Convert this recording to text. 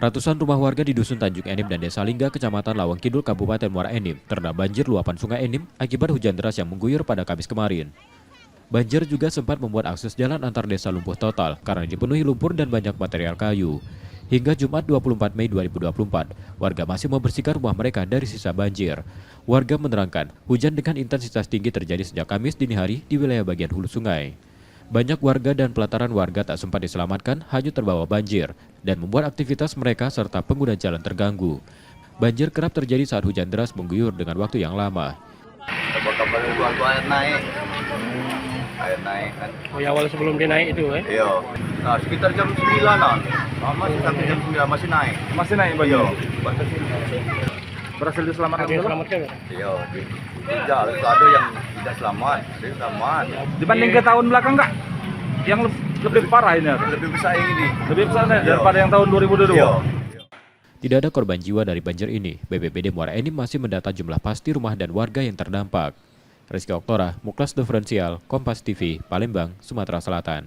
Ratusan rumah warga di Dusun Tanjung Enim dan Desa Lingga, Kecamatan Lawang Kidul, Kabupaten Muara Enim, terendam banjir luapan Sungai Enim akibat hujan deras yang mengguyur pada Kamis kemarin. Banjir juga sempat membuat akses jalan antar desa lumpuh total karena dipenuhi lumpur dan banyak material kayu. Hingga Jumat 24 Mei 2024, warga masih membersihkan rumah mereka dari sisa banjir. Warga menerangkan, hujan dengan intensitas tinggi terjadi sejak Kamis dini hari di wilayah bagian hulu sungai. Banyak warga dan pelataran warga tak sempat diselamatkan hanyut terbawa banjir dan membuat aktivitas mereka serta pengguna jalan terganggu. Banjir kerap terjadi saat hujan deras mengguyur dengan waktu yang lama. Kabar-kabar itu air naik. Air naik kan. Oh ya, awal sebelum dia naik itu Iya. Nah, sekitar jam 9-an. Masih sampai jam 9 masih naik. Masih naik Bang? Iya. Batas ini. Berhasil diselamatkan Ada yang dulu? selamatkan ya? Iya. Tidak ada yang tidak selamat. Dia selamat. Dibanding ke tahun belakang nggak? Yang lebih parah ini atau? Lebih besar yang ini. Lebih besar Iya. daripada yang tahun 2022? Iya. Tidak ada korban jiwa dari banjir ini. BPBD Muara Enim masih mendata jumlah pasti rumah dan warga yang terdampak. Rizky Oktora, Muklas Diferensial, Kompas TV, Palembang, Sumatera Selatan.